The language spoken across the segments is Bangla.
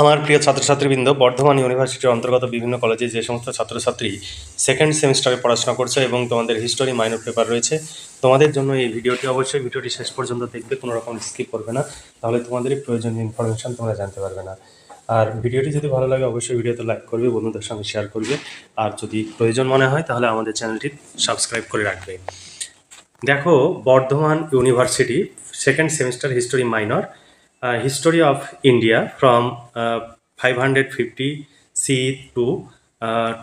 আমার প্রিয় ছাত্রছাত্রীবৃন্দ, বর্ধমান ইউনিভার্সিটির অন্তর্গত বিভিন্ন কলেজে যে সমস্ত ছাত্রছাত্রী সেকেন্ড সেমিস্টারে পড়াশোনা করছে এবং তোমাদের হিস্টোরি মাইনর পেপার রয়েছে, তোমাদের জন্য এই ভিডিওটি অবশ্যই ভিডিওটি শেষ পর্যন্ত দেখবে, কোনো রকম স্কিপ করবে না, তাহলে তোমাদের প্রয়োজনীয় ইনফরমেশান তোমরা জানতে পারবে না। আর ভিডিওটি যদি ভালো লাগে অবশ্যই ভিডিওতে লাইক করবে, বন্ধুদের সঙ্গে শেয়ার করবে, আর যদি প্রয়োজন মনে হয় তাহলে আমাদের চ্যানেলটি সাবস্ক্রাইব করে রাখবে। দেখো, Bardhaman university second semester history minor, history of India from 550 CE to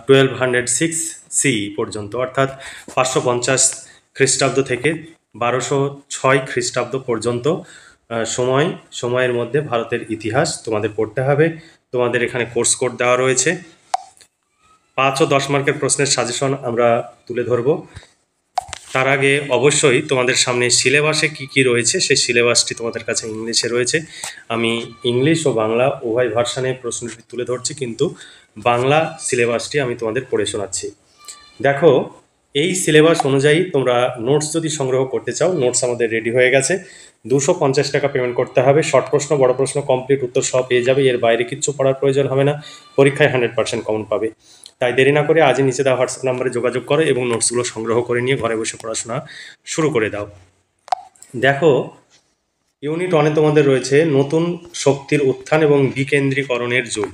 1206 CE পর্যন্ত, অর্থাৎ 550 খ্রিস্টাব্দ থেকে 1206 খ্রিস্টাব্দ পর্যন্ত সময়ের মধ্যে ভারতের ইতিহাস তোমাদের পড়তে হবে। তোমাদের এখানে কোর্স কোড দেওয়া রয়েছে। 5 ও 10 মার্কের প্রশ্নের সাজেশন আমরা তুলে ধরবো। তার আগে অবশ্যই তোমাদের সামনে সিলেবাসে কি কি রয়েছে সেই সিলেবাসটি তোমাদের কাছে ইংলিশে রয়েছে। আমি ইংলিশ ও বাংলা উভয় ভার্সানে প্রশ্নটি তুলে ধরছি, কিন্তু বাংলা সিলেবাসটি আমি তোমাদের পড়ে শোনাচ্ছি। দেখো, এই সিলেবাস অনুযায়ী তোমরা নোটস যদি সংগ্রহ করতে চাও, নোটস আমাদের রেডি হয়ে গেছে। 250 টাকা পেমেন্ট করতে হবে। শর্ট প্রশ্ন, বড় প্রশ্ন, কমপ্লিট উত্তর সব পেয়ে যাবে। এর বাইরে কিচ্ছু পড়ার প্রয়োজন হবে না। পরীক্ষায় 100% কমন পাবে। তাই দেরি না করে আজই নিচে দেওয়া হোয়াটসঅ্যাপ নাম্বারে যোগাযোগ করো এবং নোটসগুলো সংগ্রহ করে নিয়ে ঘরে বসে পড়াশোনা শুরু করে দাও। দেখো, ইউনিট 1-এ তোমাদের রয়েছে নতুন শক্তির উত্থান এবং বিকেন্দ্রীকরণের যুগ।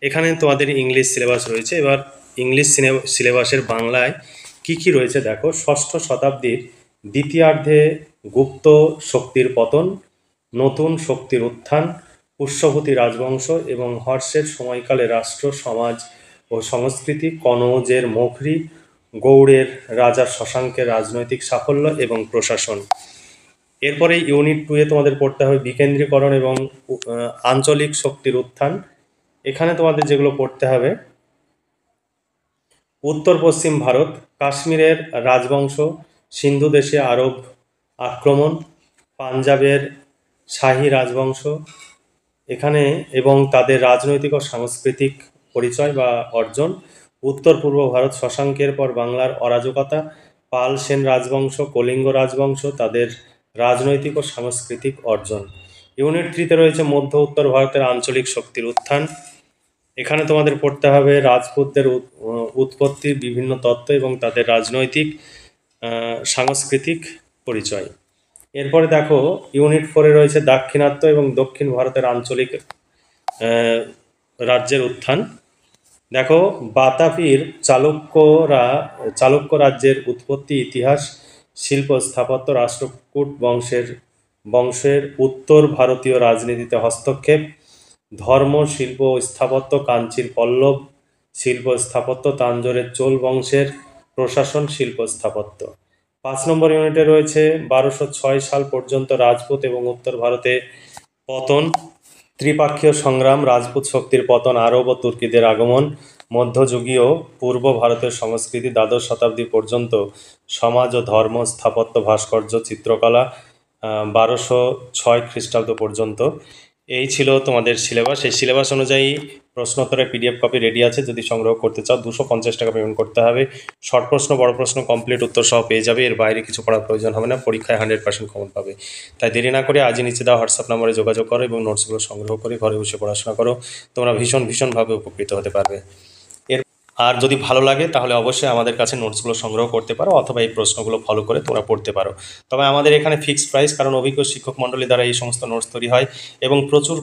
এখানে তোমাদের ইংলিশ সিলেবাস রয়েছে। এবার ইংলিশ সিলেবাসের বাংলায় কি কি রয়েছে দেখো। 6ষ্ঠ শতাব্দীর দ্বিতীয়ার্ধে গুপ্ত শক্তির পতন, নতুন শক্তির উত্থান, পুষ্যভূতি রাজবংশ এবং হর্ষের সময়কালে রাষ্ট্র, সমাজ ও সংস্কৃতি, কনৌজের মৌখরি, গৌড়ের রাজা শশাঙ্কের রাজনৈতিক সাফল্য এবং প্রশাসন। এরপরে ইউনিট 2-এ তোমাদের পড়তে হবে বিকেন্দ্রীকরণ এবং আঞ্চলিক শক্তির উত্থান। এখানে তোমাদের যেগুলো পড়তে হবে: উত্তর পশ্চিম ভারত, কাশ্মীরের রাজবংশ, সিন্ধু দেশে আরব আক্রমণ, পাঞ্জাবের শাহী রাজবংশ এখানে এবং তাদের রাজনৈতিক ও সাংস্কৃতিক পরিচয় বা অর্জন, উত্তর পূর্ব ভারত, শশাঙ্কের পর বাংলার অরাজকতা, পাল সেন রাজবংশ, কলিঙ্গ রাজবংশ, তাদের রাজনৈতিক ও সাংস্কৃতিক অর্জন। ইউনিট 3-তে রয়েছে মধ্য উত্তর ভারতের আঞ্চলিক শক্তির উত্থান। এখানে তোমাদের পড়তে হবে রাজপুতদের উৎপত্তির বিভিন্ন তত্ত্ব এবং তাদের রাজনৈতিক সাংস্কৃতিক পরিচয়। এরপরে দেখো, ইউনিট 4-এ রয়েছে দাক্ষিণাত্য এবং দক্ষিণ ভারতের আঞ্চলিক রাজ্যের উত্থান। দেখো, বাতাপির চালুক্য রাজ্যের উৎপত্তি, ইতিহাস, শিল্প, স্থাপত্য, রাষ্ট্রকূট বংশের উত্তর ভারতীয় রাজনীতিতে হস্তক্ষেপ, ধর্ম, শিল্প ও স্থাপত্য, কাঞ্চির পল্লব শিল্প স্থাপত্য, তাঞ্জোরের চোল বংশের প্রশাসন, শিল্প স্থাপত্য। 5 নম্বর ইউনিটে রয়েছে 1206 সাল পর্যন্ত রাজপুত এবং উত্তর ভারতে পতন, ত্রিপাক্ষীয় সংগ্রাম, রাজপুত শক্তির পতন, আরব ও তুর্কিদের আগমন, মধ্যযুগীয় পূর্ব ভারতের সংস্কৃতি, দ্বাদশ শতাব্দী পর্যন্ত সমাজ ও ধর্ম, স্থাপত্য, ভাস্কর্য, চিত্রকলা, 1206 খ্রিস্টাব্দ পর্যন্ত। এই ছিল তোমাদের সিলেবাস। এই সিলেবাস অনুযায়ী প্রশ্নোত্তরের PDF কপি রেডি আছে। যদি সংগ্রহ করতে চাও 250 টাকা পেমেন্ট করতে হবে। শর্ট প্রশ্ন, বড় প্রশ্ন, কমপ্লিট উত্তর সহ পেয়ে যাবে। এর বাইরে কিছু পড়ার প্রয়োজন হবে না। পরীক্ষায় 100% কমন পাবে। তাই দেরি না করে আজই নিচে দেওয়া হোয়াটসঅ্যাপ নাম্বারে যোগাযোগ করো এবং নোটসগুলো সংগ্রহ করে ঘরে বসে পড়াশোনা করো। তোমরা ভীষণভাবে উপকৃত হতে পারবে। আর যদি ভালো লাগে তাহলে অবশ্যই আমাদের কাছে নোটসগুলো সংগ্রহ করতে পারো অথবা এই প্রশ্নগুলো ফলো করে তোমরা পড়তে পারো। তবে আমাদের এখানে ফিক্সড প্রাইস, কারণ অভিজ্ঞ শিক্ষক মণ্ডলী দ্বারা এই সমস্ত নোটস তৈরি হয় এবং প্রচুর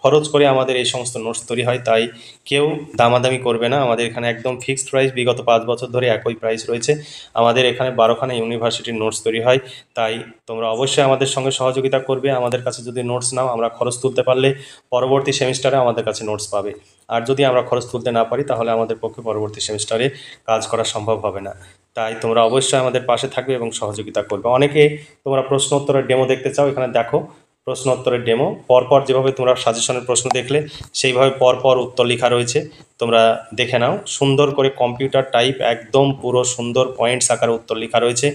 খরচ করে আমাদের এই সমস্ত নোটস তৈরি হয়। তাই কেউ দামাদামি করবে না। আমাদের এখানে একদম ফিক্সড প্রাইস, বিগত 5 বছর ধরে একই প্রাইস রয়েছে। আমাদের এখানে 12খানা ইউনিভার্সিটির নোটস তৈরি হয়। তাই তোমরা অবশ্যই আমাদের সঙ্গে সহযোগিতা করবে। আমাদের কাছে যদি নোটস নাও, আমরা খরচ তুলতে পারলে পরবর্তী সেমিস্টারে আমাদের কাছে নোটস পাবে। আর যদি আমরা খরচ তুলতে না পারি তাহলে আমাদের পক্ষে পরবর্তী সেমিস্টারে কাজ করা সম্ভব হবে না। তাই তোমরা অবশ্যই আমাদের পাশে থাকবে এবং সহযোগিতা করবে। অনেকে তোমরা প্রশ্ন উত্তরের ডেমো দেখতে চাও, এখানে দেখো প্রশ্ন উত্তরের ডেমো। পরপর যেভাবে তোমরা সাজেশনের প্রশ্ন দেখলে সেইভাবে পরপর উত্তর লেখা রয়েছে, তোমরা দেখে নাও। সুন্দর করে কম্পিউটার টাইপ, একদম পুরো সুন্দর পয়েন্টস আকারে উত্তর লেখা রয়েছে।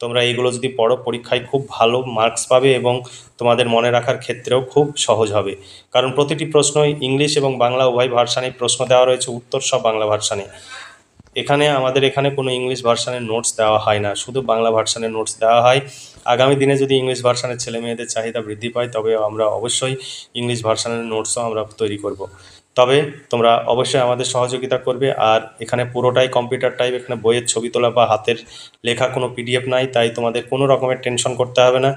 তোমরা এইগুলো যদি পড়ো পরীক্ষায় খুব ভালো মার্কস পাবে এবং তোমাদের মনে রাখার ক্ষেত্রেও খুব সহজ হবে। কারণ প্রতিটি প্রশ্নই ইংলিশ এবং বাংলা উভয় ভার্সানে প্রশ্ন দেওয়া রয়েছে, উত্তর সব বাংলা ভার্সানে। এখানে আমাদের এখানে কোনো ইংলিশ ভার্সানের নোটস দেওয়া হয় না, শুধু বাংলা ভার্সানের নোটস দেওয়া হয়। আগামী দিনে যদি ইংলিশ ভার্সানের ছেলে মেয়েদের চাহিদা বৃদ্ধি পায় তবে আমরা অবশ্যই ইংলিশ ভার্সানের নোটসও আমরা তৈরি করব। তবে তোমরা অবশ্যই আমাদের সহযোগিতা করবে। আর এখানে পুরোটাই কম্পিউটার টাইপ, এখানে বইয়ের ছবি তোলা বা হাতের লেখা কোনো পিডিএফ নাই, তাই তোমাদের কোনো রকমের টেনশন করতে হবে না।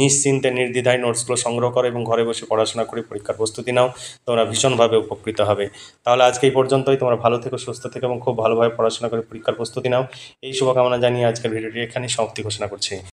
নিশ্চিন্তে নির্দ্বিধায় নোটসগুলো সংগ্রহ করো এবং ঘরে বসে পড়াশোনা করে পরীক্ষার প্রস্তুতি নাও, তোমরা ভীষণভাবে উপকৃত হবে। তাহলে আজকে এই পর্যন্তই। তোমরা ভালো থেকো, সুস্থ থেকো এবং খুব ভালোভাবে পড়াশোনা করে পরীক্ষার প্রস্তুতি নাও। এই শুভকামনা জানিয়ে আজকের ভিডিওটি এখানেই সমাপ্তি ঘোষণা করছি।